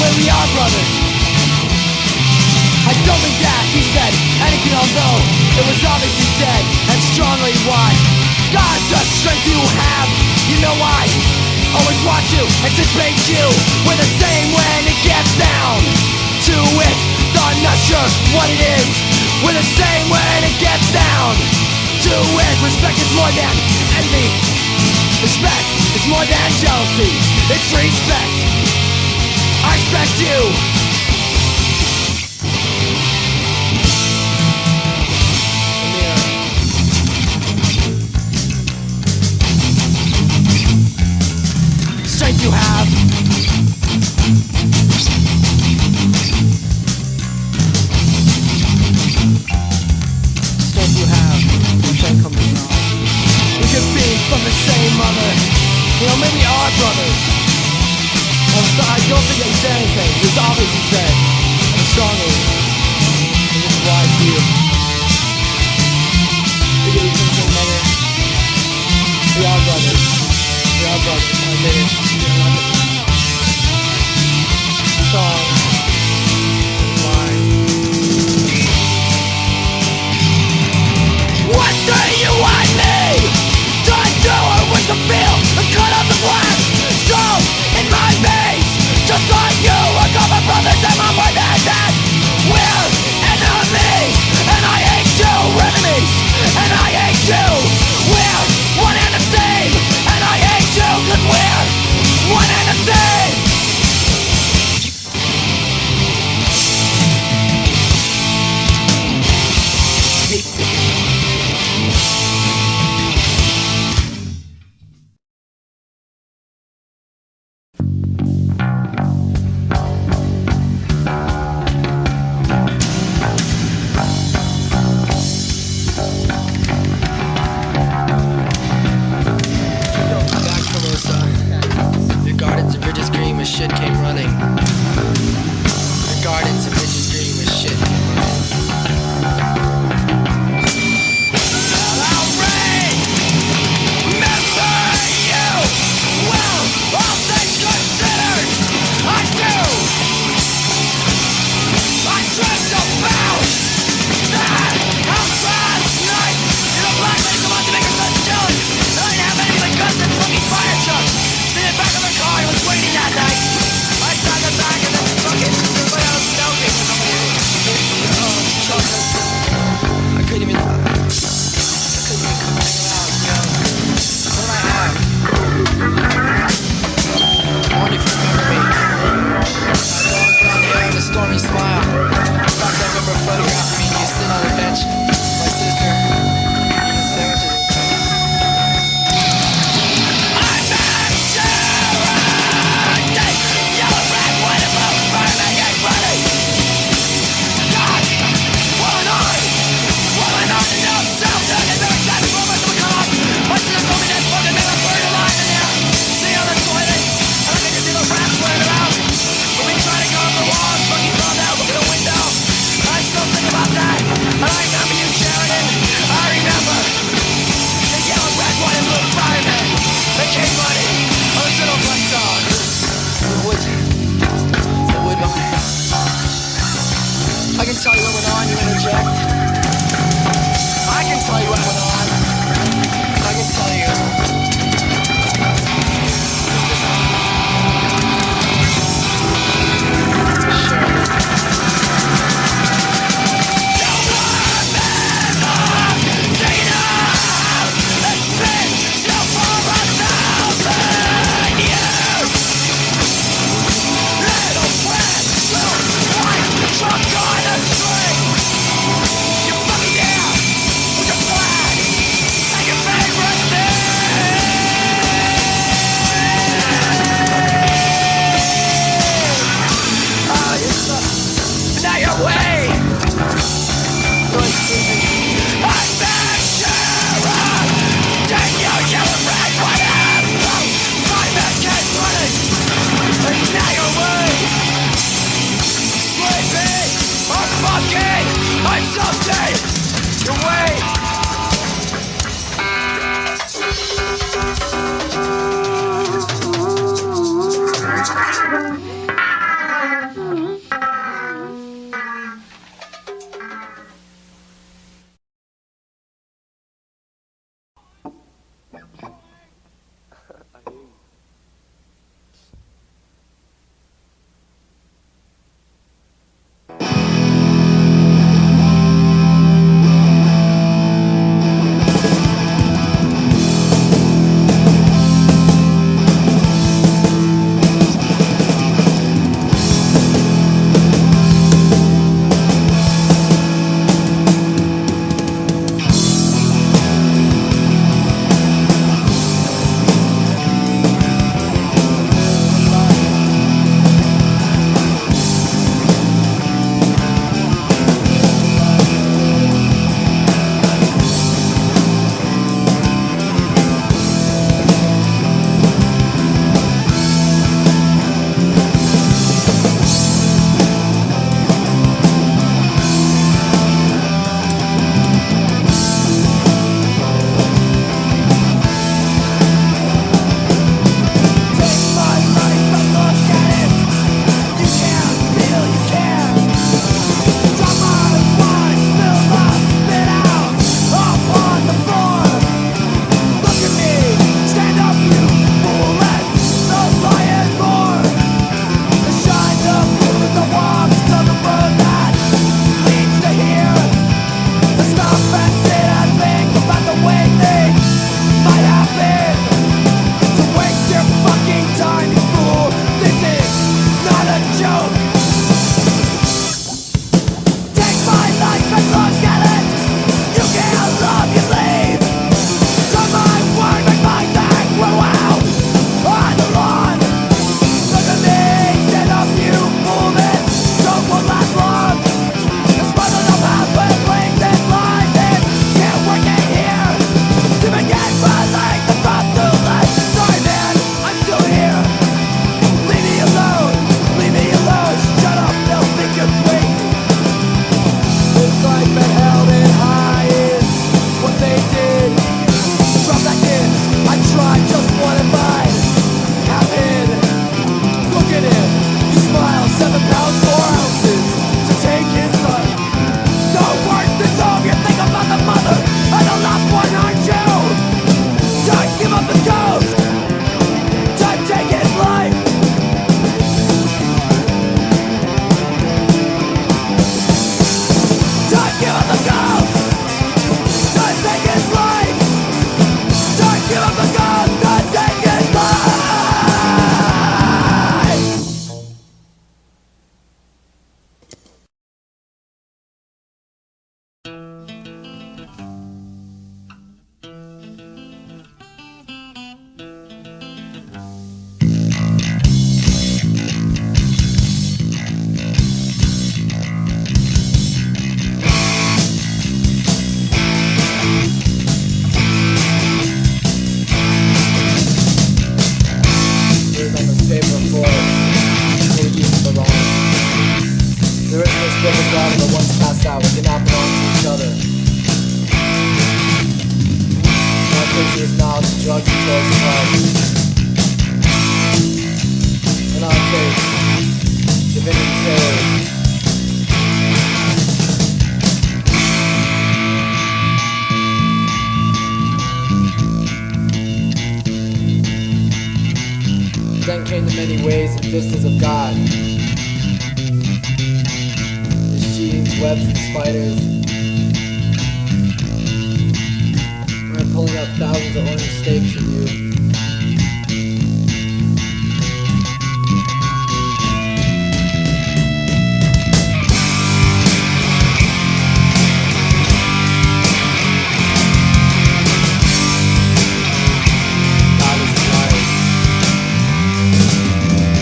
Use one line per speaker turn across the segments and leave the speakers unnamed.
way we are brothers. I don't think that he said anything, although it was obviously said and strongly why. God, the strength you have, you know I always watch you, anticipate you. We're the same when it gets down to it, though I'm not sure what it is. We're the same when it gets down to it. Respect is more than envy. Respect is more than jealousy. It's respect. I expect you. Strength you have. Strength you have. Strength comes from. We could be from the same mother. You know, maybe our brothers. I don't think they said anything. It was obviously said. And strongly. And this is why I see you. We could be from the same mother. We are brothers. We are brothers. I admit it. Song. Line. What do you want me to do with the feel and cut off the glass? So in my veins, just like you, I got my brothers and my more than that. We're enemies, and I hate you, enemies, and I hate you. We're one and the same, and I hate you, 'cause we're one and the same.
drugs and tore us apart. In our case, Divinity Cove. Then came the many ways and vistas of God. Machines, webs, and spiders. We're pulling up thousands of orange steaks from you.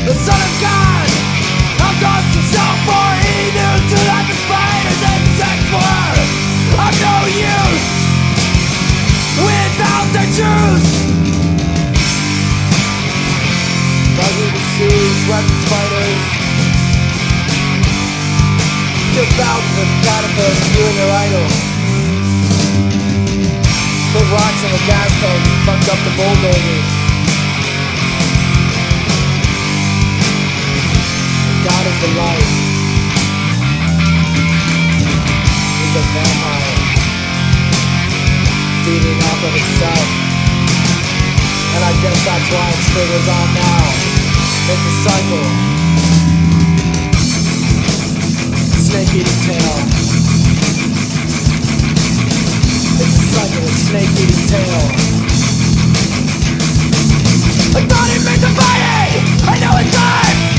The Son of God outdoes himself, for he knew to that the spiders and insects were of no use without their truth.
Buzzing the seas, web and spiders. Kill thousands of caterpillars, you and your idol. Put rocks in the gas tank and fucked up the bulldozers. God is the light. He's a vampire, feeding off of itself. And I guess that's why it still goes on now. It's a cycle. Snake eating tail. It's a cycle of snake eating tail.
I thought it meant divided, I know it does.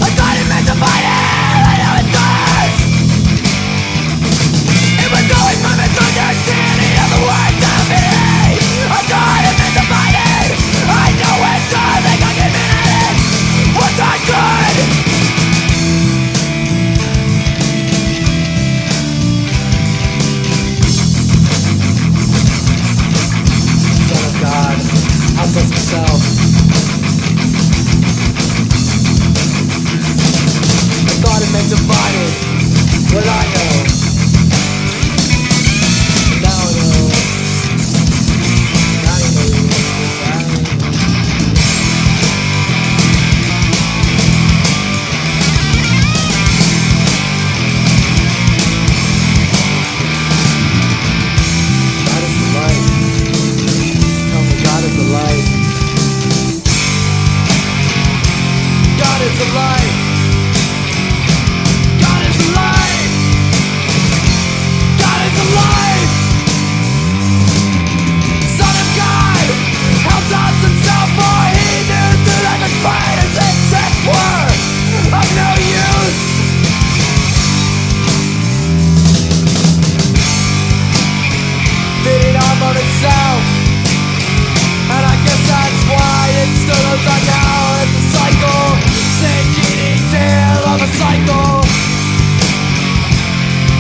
I thought it meant divided, I know it does. It was only my misunderstanding of the words of me. I thought it meant divided, I know it does. They got me minutes, what's I good?
Son of God, outdoes himself. Thought it meant divided. What I know. Now I know. Now you know. God is the light. Tell me God is the light.
God is the light. Spiders and insects were of no use. Feeding off of itself. And I guess that's why it still goes on now. It's a cycle, snake eating tail of a cycle.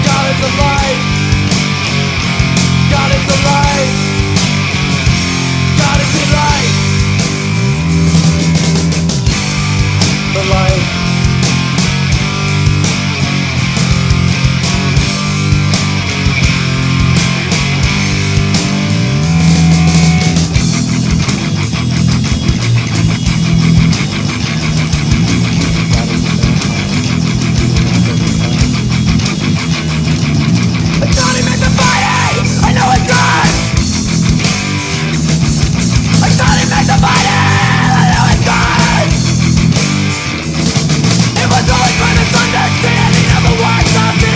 God is the light. God is the light. God is the light. The light. I thought he meant divided. I know it does. I thought he meant divided. I know it does. It was always my misunderstanding of the words of me.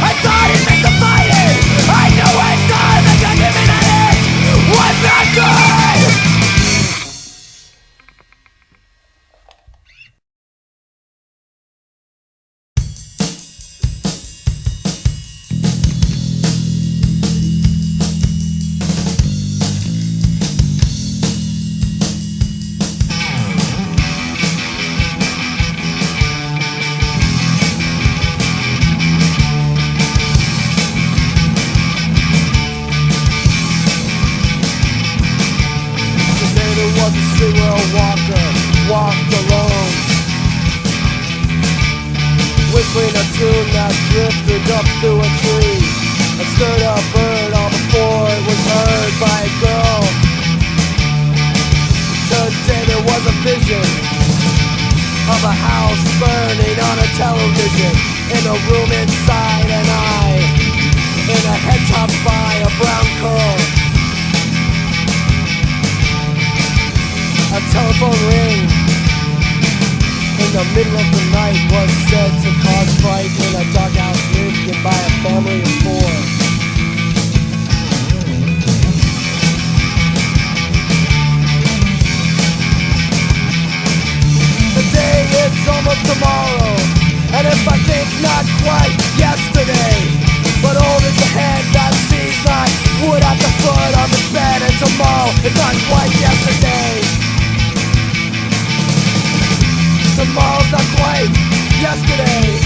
I thought it meant divided. I know it does. I got given it. Was not good. Walked alone, whistling a tune that drifted up through a tree and stirred a bird all before it was heard.
in a room inside an eye, in a head topped by a brown curl. A telephone ring in the middle of the night was said to cause fright in a dark house lived in by a family of four. Today is almost tomorrow, and if I think not quite yesterday, but old is the hand that sees not wood at the foot of its bed, and tomorrow is not quite yesterday. Tomorrow's not quite yesterday.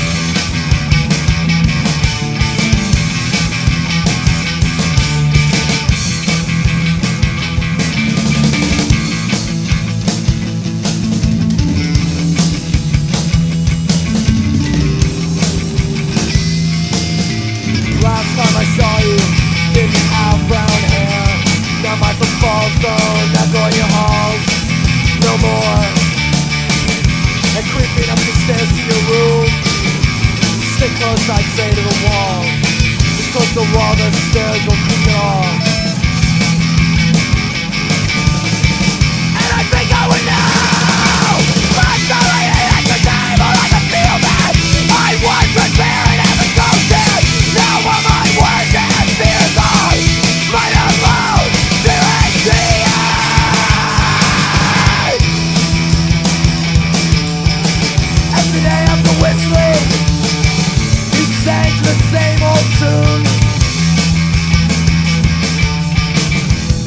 Last time I saw you, didn't have brown hair. Now my football zone, not going your halls no more. And creeping up the stairs to your room, stick close, I'd say, to the wall. Just close the wall, the stairs will creep it all. And I think I would know, but sorry at the table I can feel that I was prepared and the ghost dead. Now all my words and fears are might alone to empty. Today after whistling, you sang to the same old tune.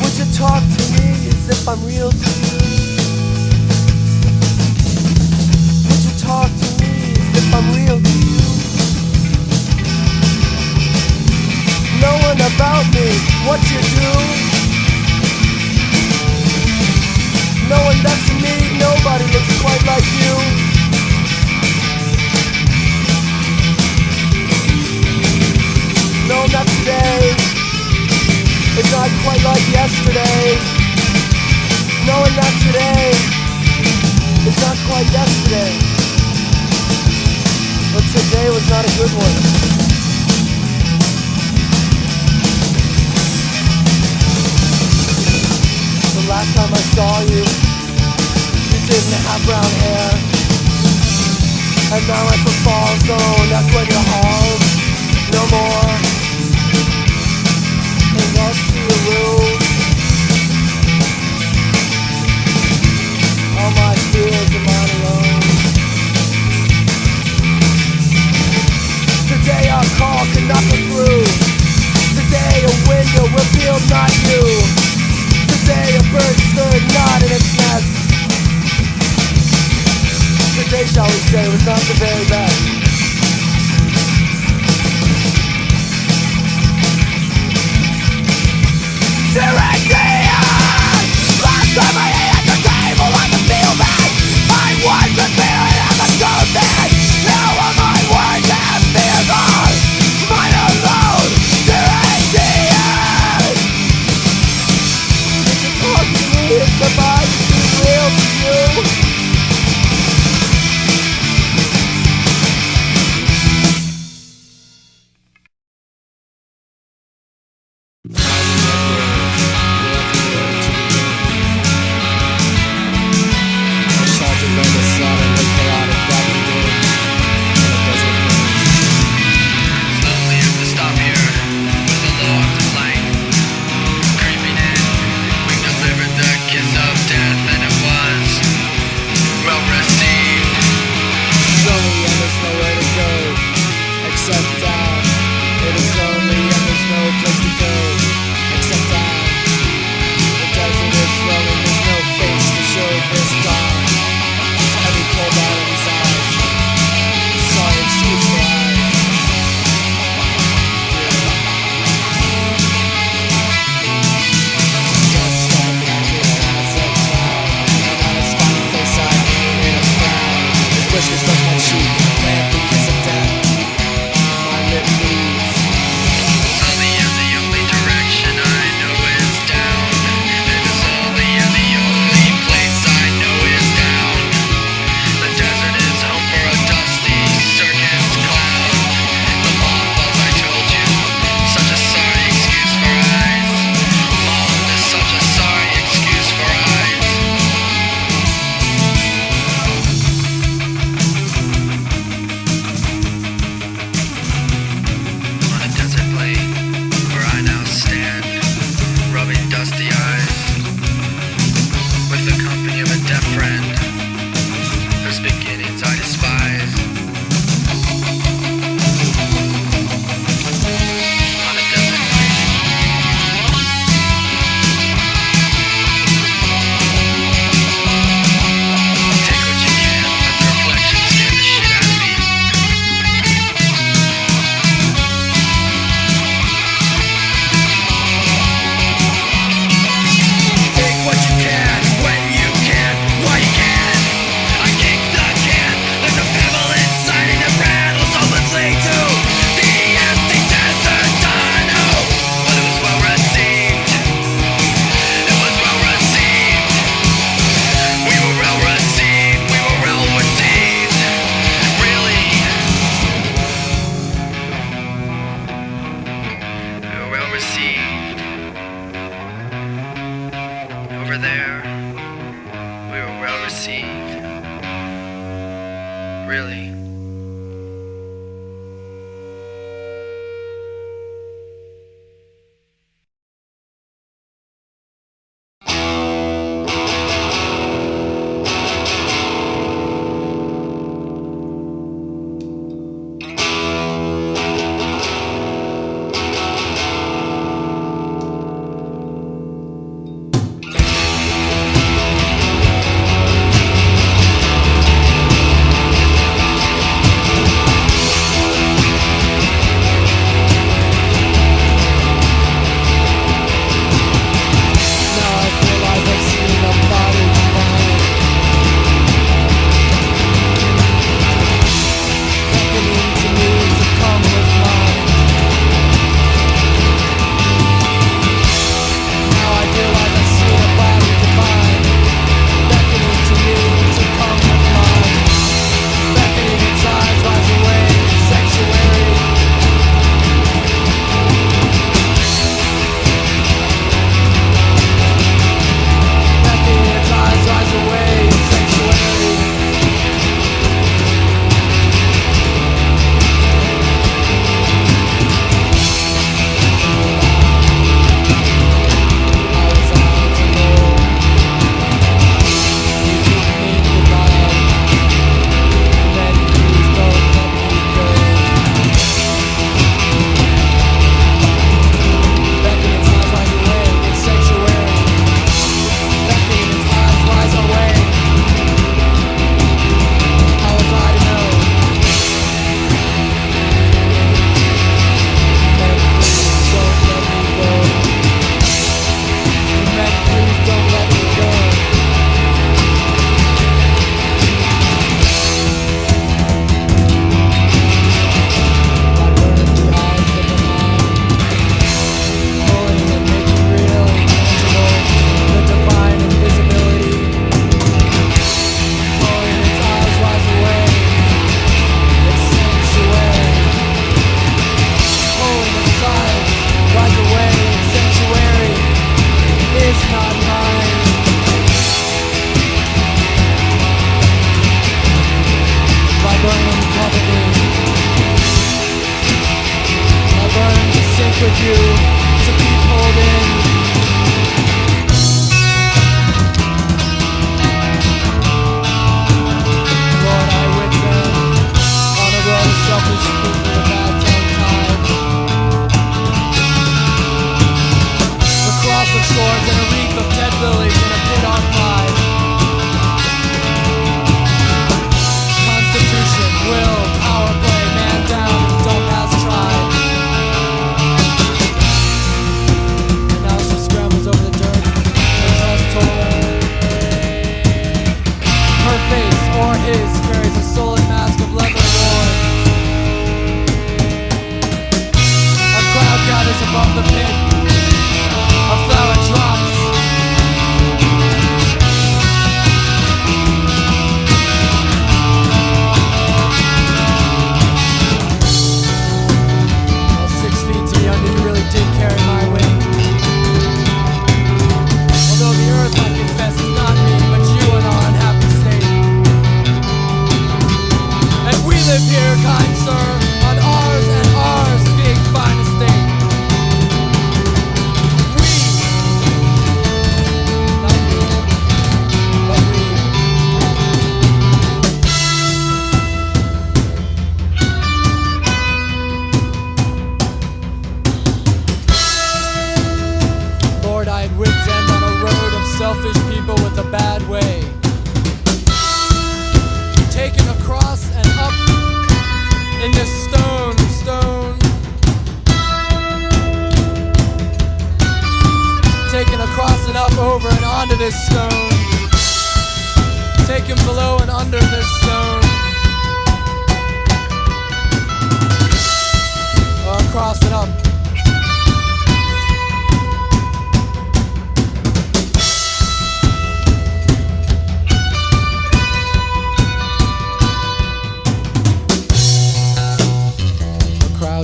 Would you talk to me as if I'm real to you? Would you talk to me as if I'm real to you? Knowing about me, what you do, knowing that to me nobody looks quite like you. Knowing that today is not quite like yesterday. Knowing that today is not quite yesterday. But today was not a good one. The last time I saw you, you didn't have brown hair. And now I'm for fall zone, that's when you're home. No more. And up to the room. All my fears are mine alone. Today our call can knock it through. Today a window revealed not you. Today a bird stood not in its nest. Today, shall we say, was not the very best. Last time I ate at the table I could feel that I was prepared and the ghost dead. Now all my words and fears are mine alone to empty. Did you talk to me as if I could be real to you?
Kiss of death, and it was received. Over there, we were well received. Really.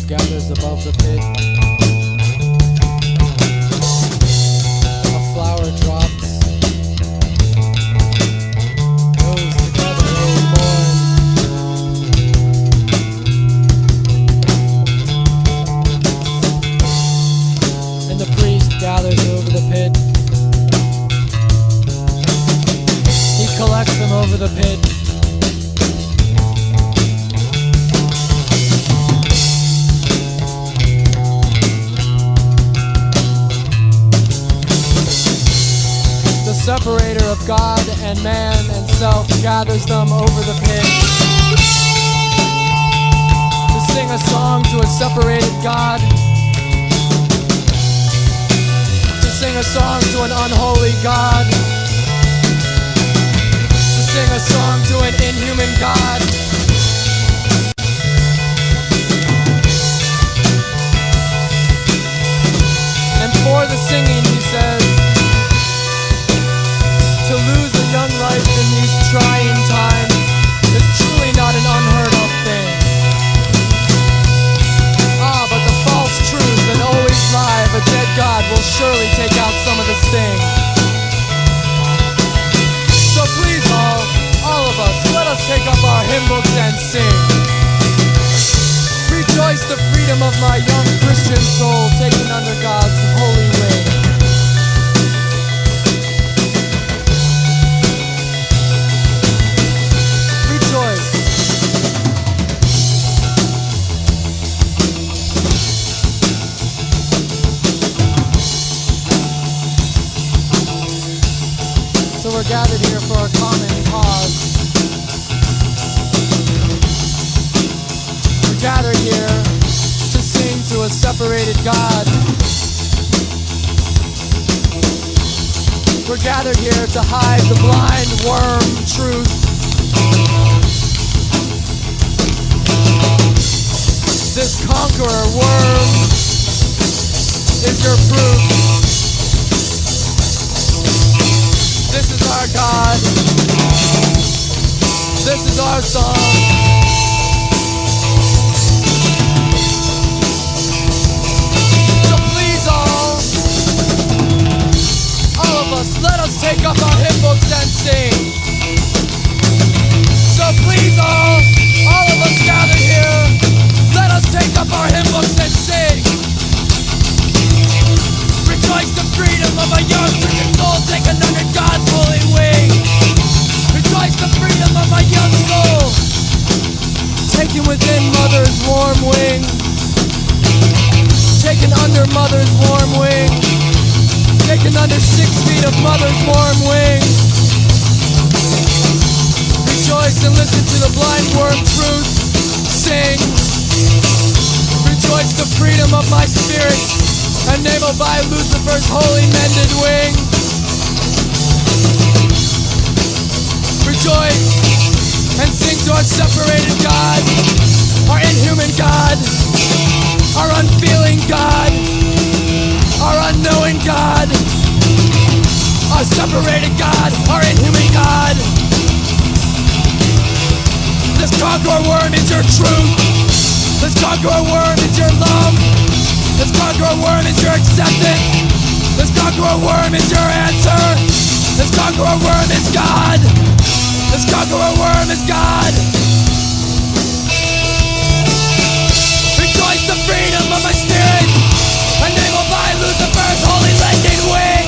gathers above the pit. gathers over the pit. He collects them over the pit. The separator of God and man and self gathers them over the pit to sing a song to a separated God, to sing a song to an unholy God, to sing a song to an inhuman God. And for the singing, he says, to lose a young life in these trying times is truly not an unheard of thing. Ah, but the false truth and always lie of a dead God will surely take out some of the sting. So please all of us, let us take up our hymn books and sing. Rejoice the freedom of my young Christian soul taken under God's holy wing. So we're gathered here for a common cause. We're gathered here to sing to a separated God. We're gathered here to hide the blind worm truth. This conqueror worm is your proof. This is our God. This is our song. So please all of us, let us take up our hymn books and sing. So please all of us gathered here, let us take up our hymn books and sing. Rejoice the freedom of a young Christian soul taken under God's holy wing. Rejoice the freedom of my young soul taken within mother's warm wing. Taken under mother's warm wing. Taken under 6 feet of mother's warm wing. Rejoice and listen to the blind worm truth sing. Rejoice the freedom of my spirit, enabled by Lucifer's holy mended wing. Rejoice and sing to our separated God, our inhuman God, our unfeeling God, our unknowing God, our separated God, our inhuman God. This conqueror worm is your truth. This conqueror worm is your love. This conqueror worm is your acceptance. This conqueror worm is your answer. This conqueror worm is God. This conqueror worm is God. Rejoice the freedom of my spirit, enabled by Lucifer's holy lending wing.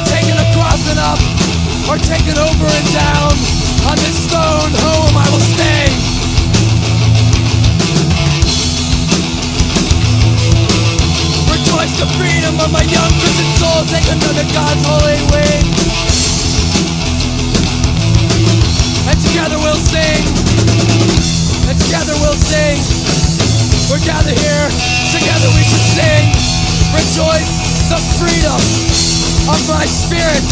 Taken across and up, or taken over and down, on this stone home I will stay. Rejoice the freedom of my young Christian soul taken under God's holy wing. And together we'll sing. And together we'll sing. We're gathered here, together we should sing. Rejoice the freedom of my spirit,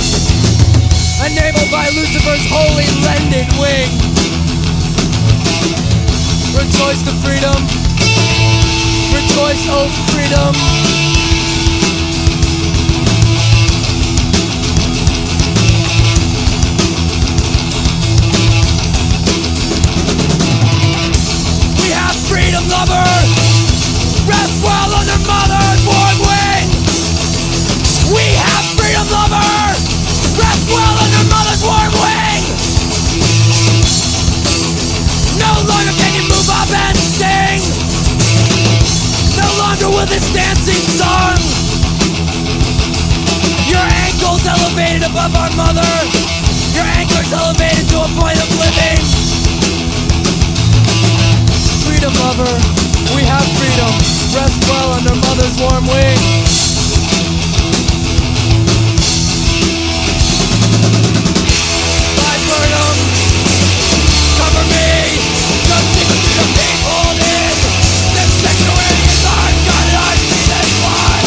enabled by Lucifer's holy lended wing. Rejoice the freedom. Rejoice, oh freedom. We have freedom, lover. Rest well under mother's warm wing. We have freedom, lover. Rest well under mother's warm wing. No longer can you move up and sing. No longer with this dancing song. Your ankles elevated above our mother. Your anchors elevated to a point of living. Freedom, lover, we have freedom. Rest well under mother's warm wing. Lyburnum, cover me. Just take me to people in this sanctuary is our God and our feet and fly.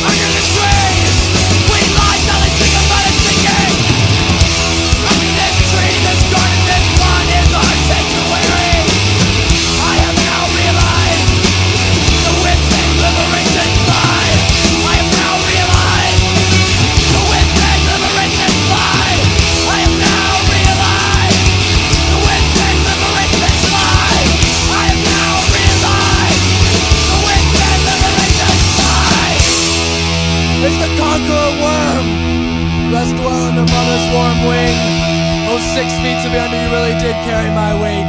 Under the tree, we lie, telling think about it thinking. Under this tree, this garden, this pond is our sanctuary. I have now realized the wits and liberation fly. I have now realized the wits and liberation fly. I have now realized the wits and liberation fly. I have now realized the wits and liberation fly. It's the conqueror worm. Rest well under mother's warm wing. Oh, 6 feet to be under, you really did carry my weight.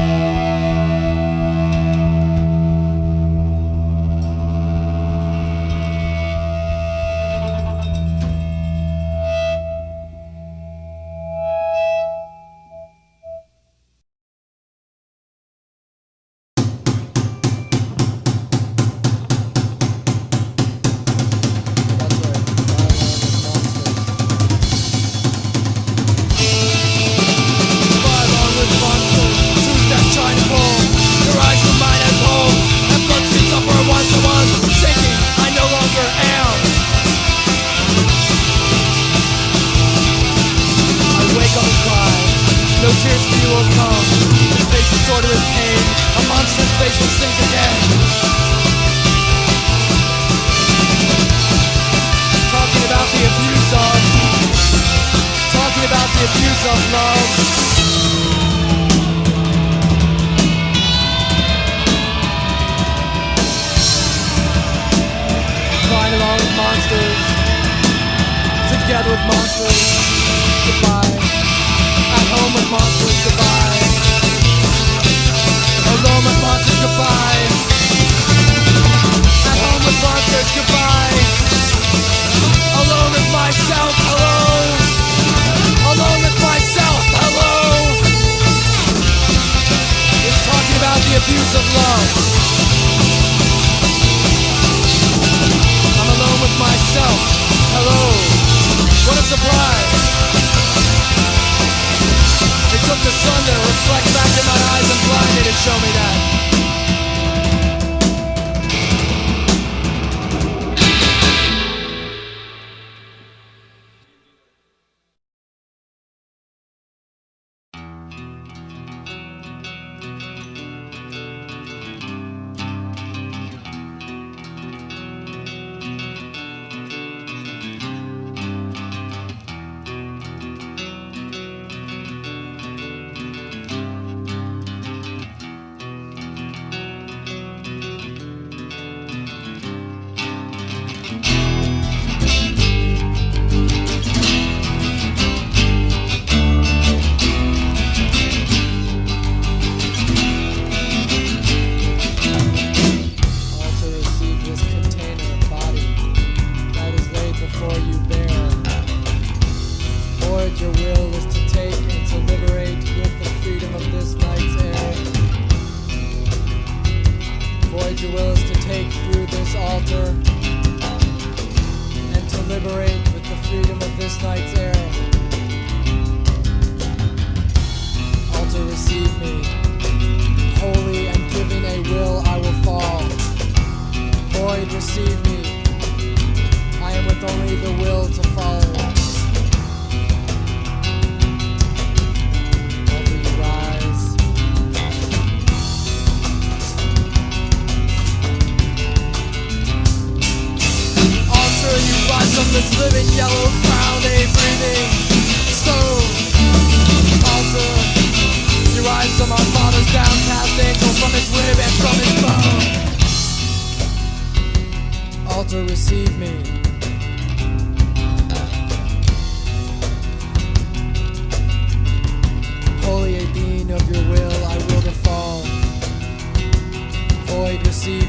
receive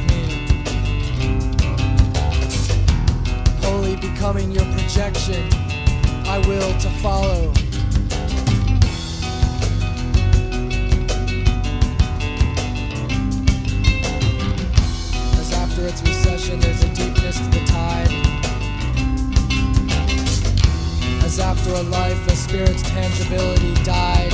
me.
becoming your projection. I will to follow. As after its recession there's a deepness to the tide. As after a life a spirit's tangibility died.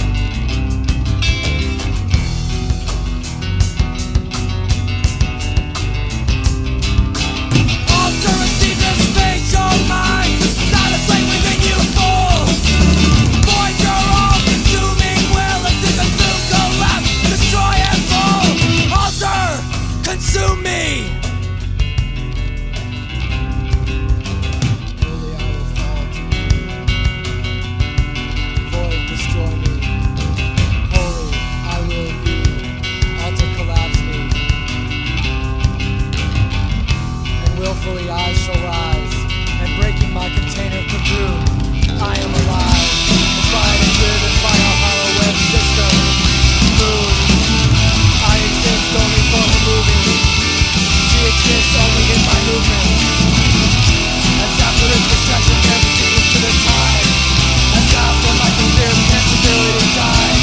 Consume me!
Holy, I will fall to you. Void, destroy me. Holy, I will you. Altar, collapse me. And willfully I shall rise, and breaking my container cocoon, I am alive, inspired and driven by a hollow web system. Move. I exist only for the moving. She exists only in my movement. As after its recession there's a deepness to the tide. As after like the spirit's tangibility died.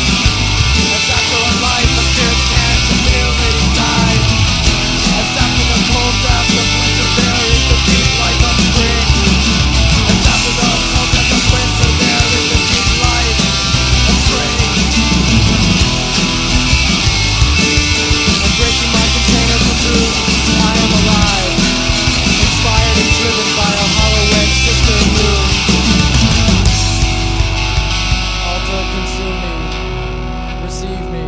As after a life a spirit's tangibility died. As after the cold death of winter there is the deep life of spring. As after the cold death of winter there is the deep life of spring. Breaking my container cocoon, I am alive, inspired and driven by a hollow wedge sister moon. Altar, consume me, receive me.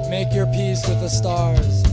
Make your peace with the stars.